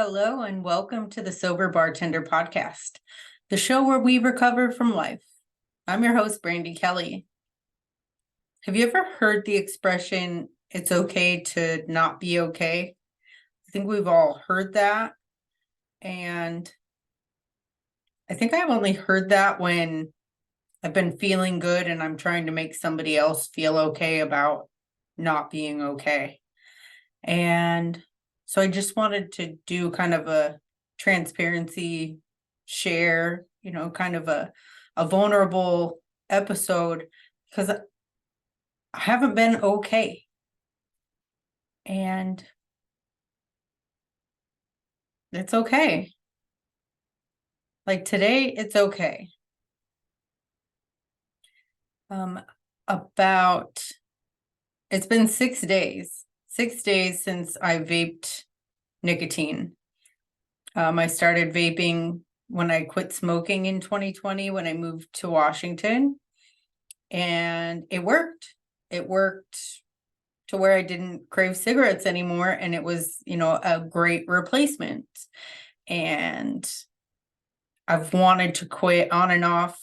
Hello and welcome to the Sober Bartender podcast, the show where we recover from life. I'm your host, Brandy Kelly. Have you ever heard the expression, it's okay to not be okay? I think we've all heard that. And I think I've only heard that when I've been feeling good and I'm trying to make somebody else feel okay about not being okay. And so I just wanted to do kind of a transparency share, kind of a vulnerable episode because I haven't been okay. And it's okay. Like today, it's okay. It's been 6 days since I vaped nicotine. I started vaping when I quit smoking in 2020 when I moved to Washington, and it worked. It worked to where I didn't crave cigarettes anymore, and it was, a great replacement. And I've wanted to quit on and off,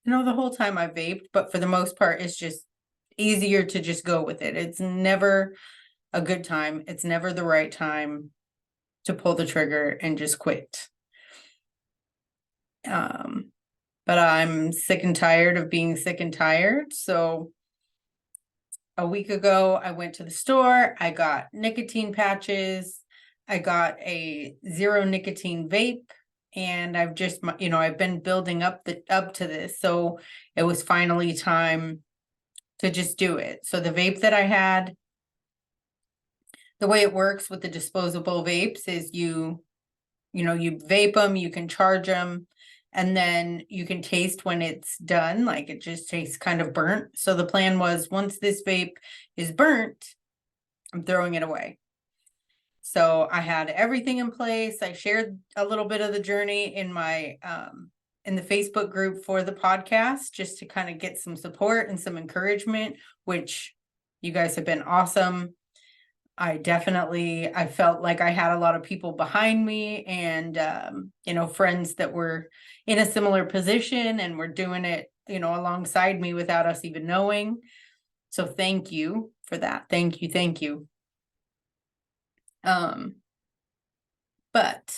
the whole time I vaped, but for the most part, it's just easier to just go with it. It's never a good time. It's never the right time to pull the trigger and just quit. But I'm sick and tired of being sick and tired. So a week ago, I went to the store. I got nicotine patches. I got a zero nicotine vape, and I've just, I've been building up to this. So it was finally time to just do it. So the vape that I had, the way it works with the disposable vapes is you vape them, you can charge them, and then you can taste when it's done. Like it just tastes kind of burnt. So the plan was, once this vape is burnt, I'm throwing it away. So I had everything in place. I shared a little bit of the journey in my in the Facebook group for the podcast, just to kind of get some support and some encouragement, which you guys have been awesome. I felt like I had a lot of people behind me, and friends that were in a similar position and were doing it, alongside me without us even knowing. So thank you for that. Thank you. But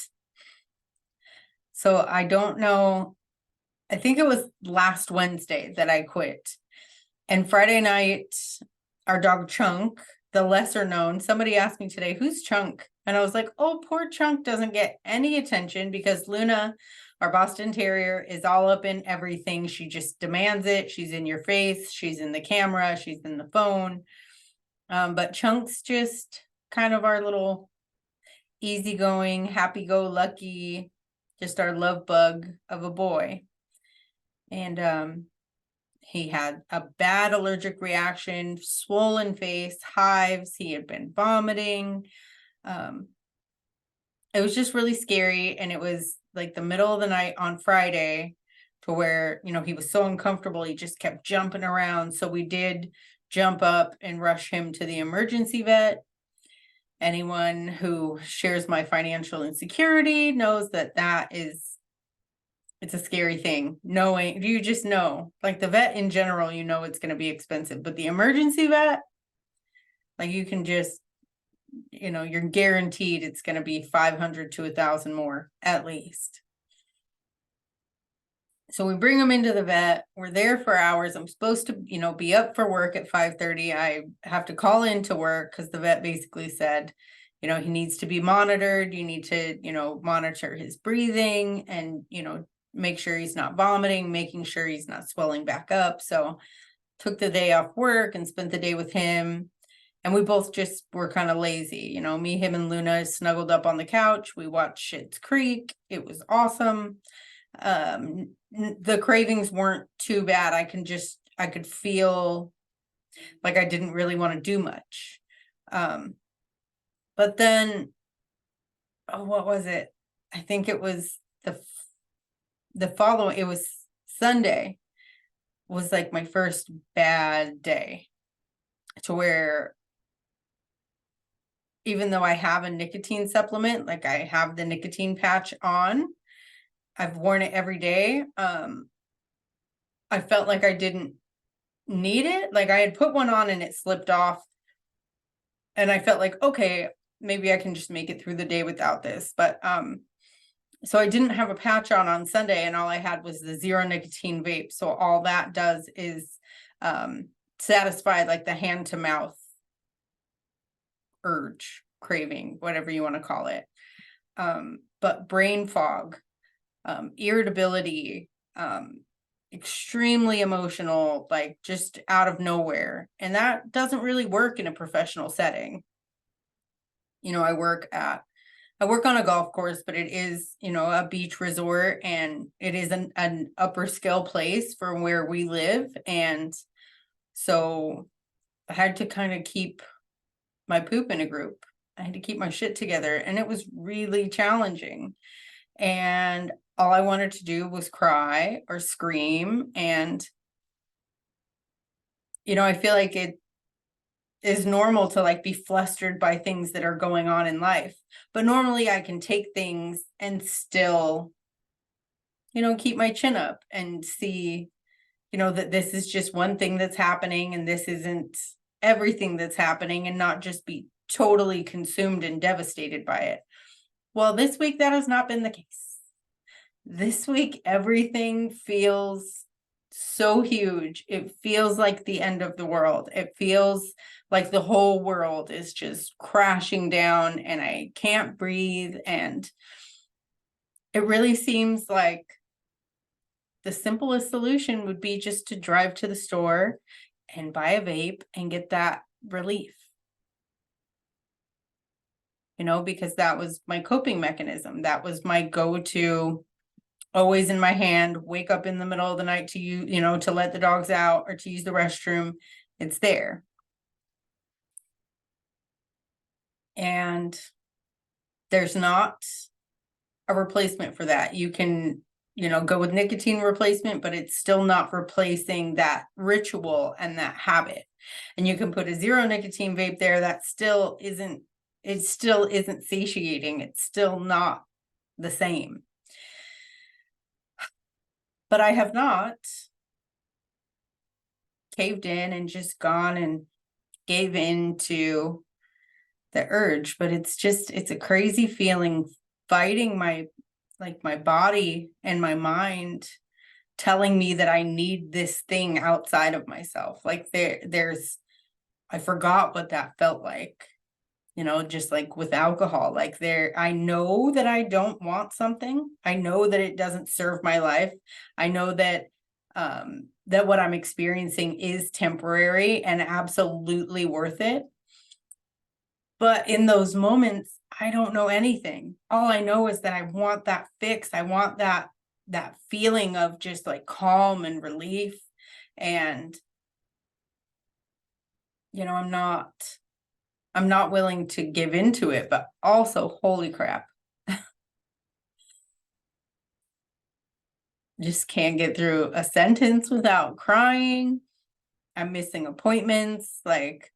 so I don't know. I think it was last Wednesday that I quit. And Friday night, our dog Chunk, the lesser known, somebody asked me today, who's Chunk? And I was like, oh, poor Chunk doesn't get any attention because Luna, our Boston Terrier, is all up in everything. She just demands it. She's in your face. She's in the camera. She's in the phone. But Chunk's just kind of our little easygoing, happy-go-lucky, just our love bug of a boy. And he had a bad allergic reaction, swollen face, hives. He had been vomiting. It was just really scary. And it was like the middle of the night on Friday, to where, he was so uncomfortable. He just kept jumping around. So we did jump up and rush him to the emergency vet. Anyone who shares my financial insecurity knows that it's a scary thing. Knowing, you just know, like the vet in general, it's going to be expensive, but the emergency vet, like you can just, you're guaranteed it's going to be 500 to 1,000 more at least. So we bring him into the vet. We're there for hours. I'm supposed to, be up for work at 5:30. I have to call into work because the vet basically said, he needs to be monitored. You need to, monitor his breathing and, make sure he's not vomiting, making sure he's not swelling back up. So took the day off work and spent the day with him. And we both just were kind of lazy. Me, him, and Luna snuggled up on the couch. We watched Schitt's Creek. It was awesome. The cravings weren't too bad. I could feel like I didn't really want to do much. But then, what was it? I think it was it was Sunday was like my first bad day, to where even though I have a nicotine supplement, like I have the nicotine patch on, I've worn it every day. I felt like I didn't need it. Like I had put one on and it slipped off. And I felt like, okay, maybe I can just make it through the day without this. But so I didn't have a patch on Sunday, and all I had was the zero nicotine vape. So all that does is satisfy like the hand to mouth urge, craving, whatever you want to call it. But brain fog, irritability, extremely emotional, like just out of nowhere. And that doesn't really work in a professional setting. You know, I work on a golf course, but it is, you know, a beach resort, and it is an upper scale place for where we live. And so I had to kind of keep my poop in a group. I had to keep my shit together, and it was really challenging. And all I wanted to do was cry or scream. And, you know, I feel like it is normal to like be flustered by things that are going on in life. But normally I can take things and still, you know, keep my chin up and see, you know, that this is just one thing that's happening and this isn't everything that's happening, and not just be totally consumed and devastated by it. Well, this week that has not been the case. This week, everything feels so huge. It feels like the end of the world. It feels like the whole world is just crashing down and I can't breathe. And it really seems like the simplest solution would be just to drive to the store and buy a vape and get that relief. You know, because that was my coping mechanism. That was my go-to, always in my hand, wake up in the middle of the night to you know, to let the dogs out or to use the restroom. It's there. And there's not a replacement for that. You can, you know, go with nicotine replacement, but it's still not replacing that ritual and that habit. And you can put a zero nicotine vape there. That still isn't, it still isn't satiating. It's still not the same. But I have not caved in and just gone and gave in to the urge. But it's just, it's a crazy feeling, fighting my, like my body and my mind telling me that I need this thing outside of myself. Like there's, I forgot what that felt like, you know, just like with alcohol, like I know that I don't want something. I know that it doesn't serve my life. I know that, that what I'm experiencing is temporary and absolutely worth it. But in those moments, I don't know anything. All I know is that I want that fix. I want that feeling of just like calm and relief. And, you know, I'm not willing to give into it, but also, holy crap. Just can't get through a sentence without crying. I'm missing appointments. Like,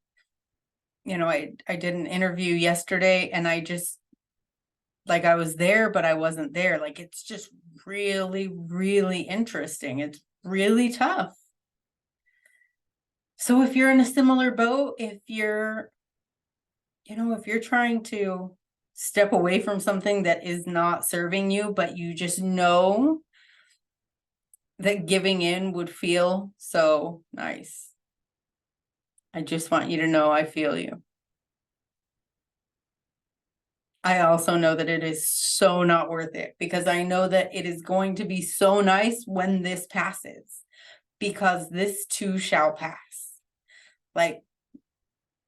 you know, I did an interview yesterday and I just, like, I was there, but I wasn't there. Like, it's just really, really interesting. It's really tough. So if you're in a similar boat, if you're, you know, if you're trying to step away from something that is not serving you, but you just know that giving in would feel so nice, I just want you to know I feel you. I also know that it is so not worth it, because I know that it is going to be so nice when this passes, because this too shall pass. Like,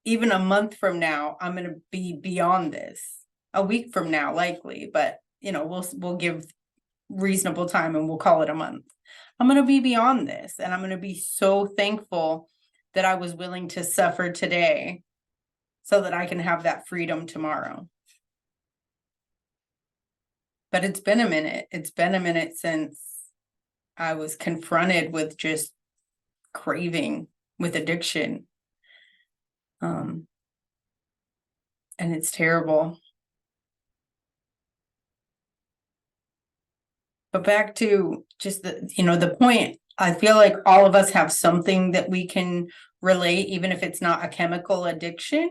even a month from now, I'm going to be beyond this. A week from now, likely, but you know, we'll give reasonable time and we'll call it a month. I'm going to be beyond this, and I'm going to be so thankful that I was willing to suffer today so that I can have that freedom tomorrow. But it's been a minute. It's been a minute since I was confronted with just craving, with addiction. And it's terrible. But back to just the point, I feel like all of us have something that we can relate, even if it's not a chemical addiction.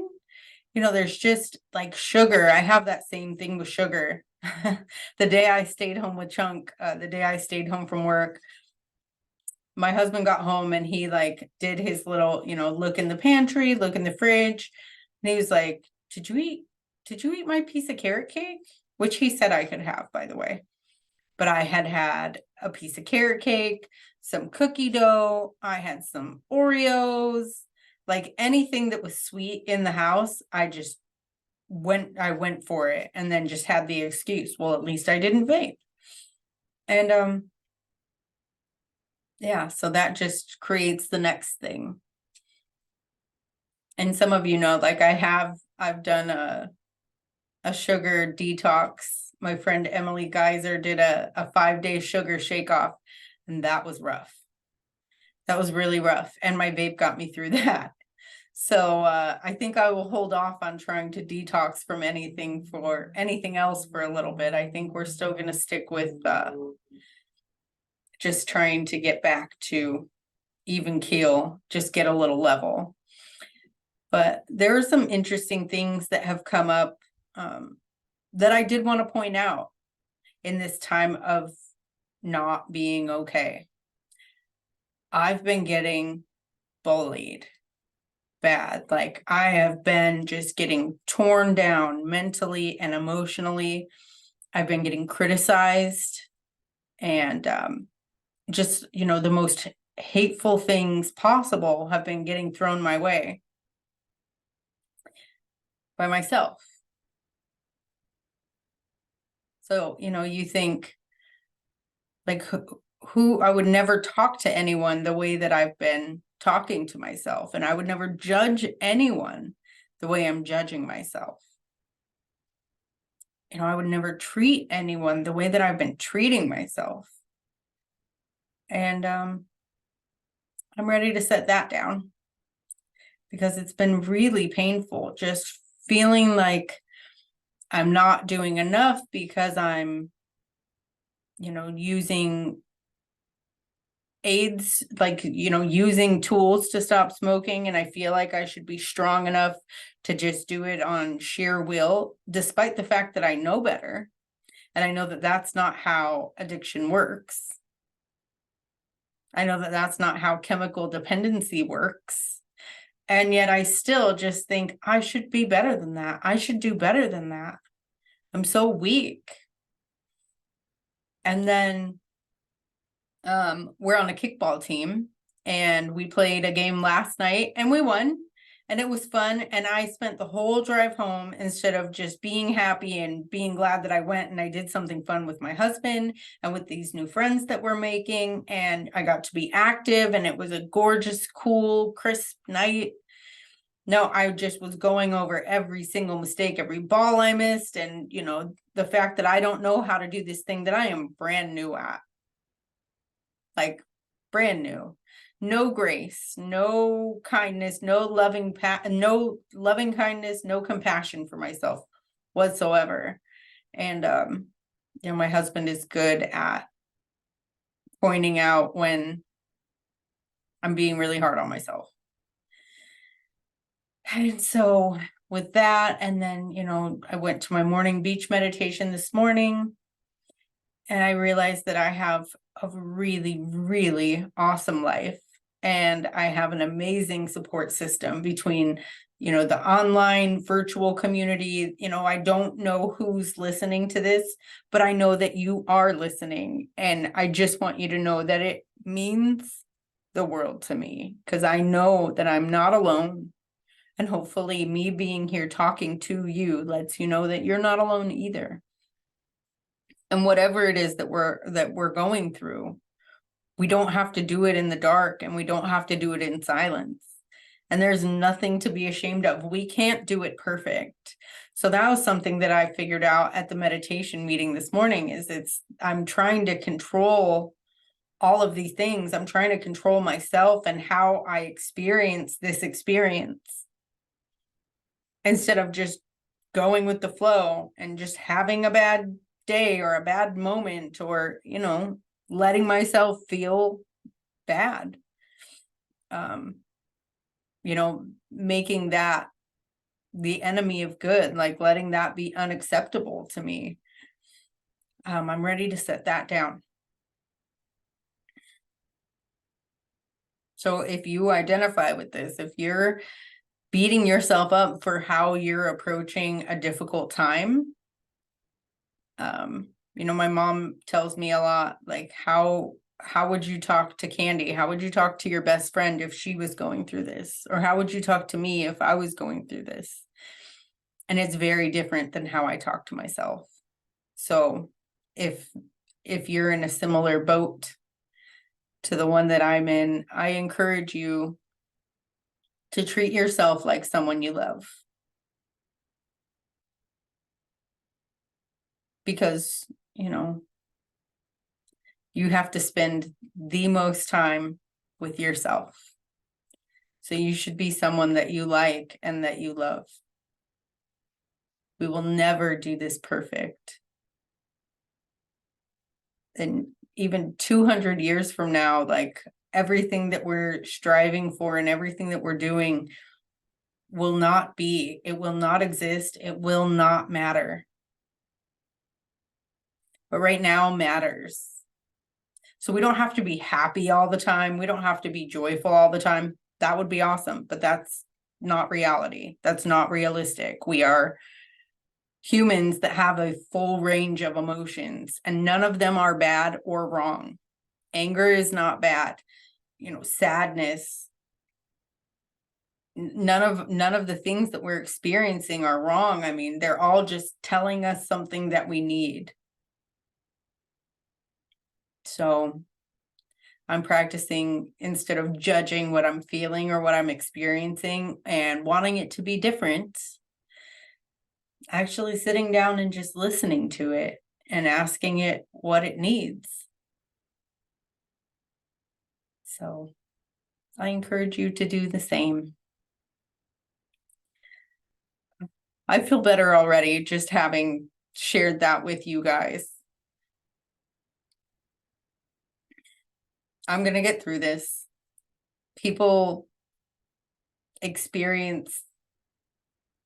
There's just like sugar. I have that same thing with sugar. The day I stayed home with Chunk, the day I stayed home from work, my husband got home and he like did his little, look in the pantry, look in the fridge. And he was like, did you eat my piece of carrot cake? Which he said I could have, by the way. But I had a piece of carrot cake, some cookie dough. I had some Oreos, like anything that was sweet in the house. I went for it, and then just had the excuse, well, at least I didn't vape. And yeah, so that just creates the next thing. And some of like I've done a sugar detox. My friend Emily Geyser did a 5-day sugar shake off, and that was rough. That was really rough. And my vape got me through that. So I think I will hold off on trying to detox from anything else for a little bit. I think we're still going to stick with just trying to get back to even keel, just get a little level. But there are some interesting things that have come up that I did want to point out in this time of not being okay. I've been getting bullied bad. Like I have been just getting torn down mentally and emotionally. I've been getting criticized, and just, the most hateful things possible have been getting thrown my way by myself. So, you think like who I would never talk to anyone the way that I've been talking to myself, and I would never judge anyone the way I'm judging myself. I would never treat anyone the way that I've been treating myself. And I'm ready to set that down, because it's been really painful, just feeling like I'm not doing enough because I'm, using aids, like, using tools to stop smoking. And I feel like I should be strong enough to just do it on sheer will, despite the fact that I know better. And I know that that's not how addiction works. I know that that's not how chemical dependency works. And yet I still just think I should be better than that. I should do better than that. I'm so weak. And then we're on a kickball team, and we played a game last night and we won, and it was fun. And I spent the whole drive home, instead of just being happy and being glad that I went and I did something fun with my husband and with these new friends that we're making, and I got to be active, and it was a gorgeous, cool, crisp night. No, I just was going over every single mistake, every ball I missed, and the fact that I don't know how to do this thing that I am brand new at. Like brand new. No grace, no kindness, no loving kindness, no compassion for myself whatsoever. And my husband is good at pointing out when I'm being really hard on myself. And so with that, and then I went to my morning beach meditation this morning, and I realized that I have a really, really awesome life. And I have an amazing support system between, the online virtual community. I don't know who's listening to this, but I know that you are listening. And I just want you to know that it means the world to me, because I know that I'm not alone. And hopefully me being here talking to you lets you know that you're not alone either. And whatever it is that we're going through, we don't have to do it in the dark, and we don't have to do it in silence. And there's nothing to be ashamed of. We can't do it perfect. So that was something that I figured out at the meditation meeting this morning, I'm trying to control all of these things. I'm trying to control myself and how I experience this experience, instead of just going with the flow and just having a bad day or a bad moment, or, you know, letting myself feel bad. You know, making that the enemy of good, like letting that be unacceptable to me. I'm ready to set that down. So if you identify with this, if you're beating yourself up for how you're approaching a difficult time, you know, my mom tells me a lot, like, how would you talk to Candy? How would you talk to your best friend if she was going through this? Or how would you talk to me if I was going through this? And it's very different than how I talk to myself. So if you're in a similar boat to the one that I'm in, I encourage you to treat yourself like someone you love. Because, you know, you have to spend the most time with yourself. So you should be someone that you like and that you love. We will never do this perfect. And even 200 years from now, like, everything that we're striving for and everything that we're doing will not be, it will not exist, it will not matter. But right now matters. So we don't have to be happy all the time. We don't have to be joyful all the time. That would be awesome, but that's not reality. That's not realistic. We are humans that have a full range of emotions, and none of them are bad or wrong. Anger is not bad. You know, sadness, none of the things that we're experiencing are wrong. I mean, they're all just telling us something that we need. So I'm practicing, instead of judging what I'm feeling or what I'm experiencing and wanting it to be different, actually sitting down and just listening to it and asking it what it needs. So I encourage you to do the same. I feel better already just having shared that with you guys. I'm going to get through this. People experience,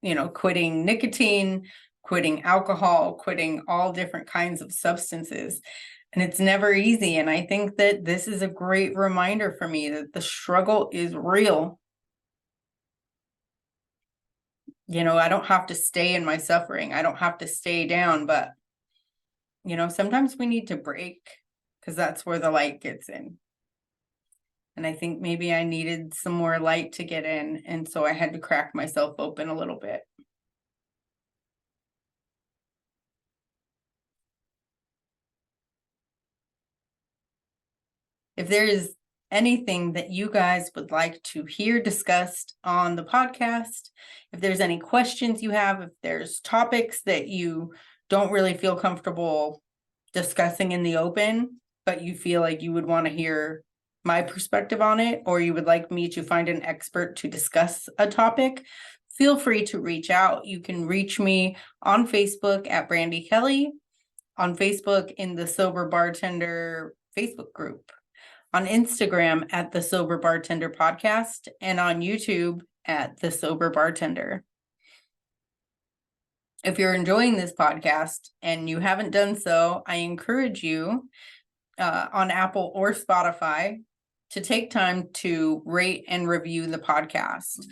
you know, quitting nicotine, quitting alcohol, quitting all different kinds of substances. And it's never easy. And I think that this is a great reminder for me that the struggle is real. You know, I don't have to stay in my suffering. I don't have to stay down, but, you know, sometimes we need to break, because that's where the light gets in. And I think maybe I needed some more light to get in. And so I had to crack myself open a little bit. If there is anything that you guys would like to hear discussed on the podcast, if there's any questions you have, if there's topics that you don't really feel comfortable discussing in the open, but you feel like you would want to hear my perspective on it, or you would like me to find an expert to discuss a topic, feel free to reach out. You can reach me on Facebook at Brandy Kelly, on Facebook in the Sober Bartender Facebook group, on Instagram at the Sober Bartender Podcast, and on YouTube at the Sober Bartender. If you're enjoying this podcast and you haven't done so, I encourage you on Apple or Spotify to take time to rate and review the podcast.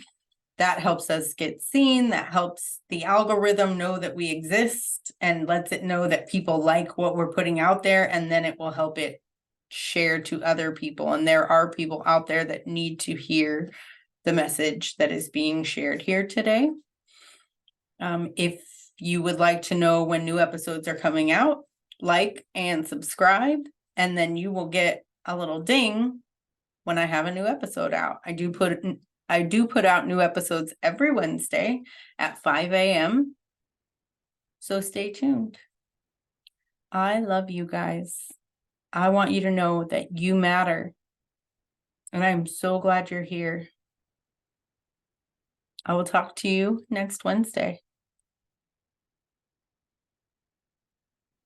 That helps us get seen. That helps the algorithm know that we exist and lets it know that people like what we're putting out there, and then it will help it share to other people. And there are people out there that need to hear the message that is being shared here today. If you would like to know when new episodes are coming out, like and subscribe, and then you will get a little ding when I have a new episode out. I do put out new episodes every Wednesday at 5 a.m. So stay tuned. I love you guys. I want you to know that you matter. And I'm so glad you're here. I will talk to you next Wednesday.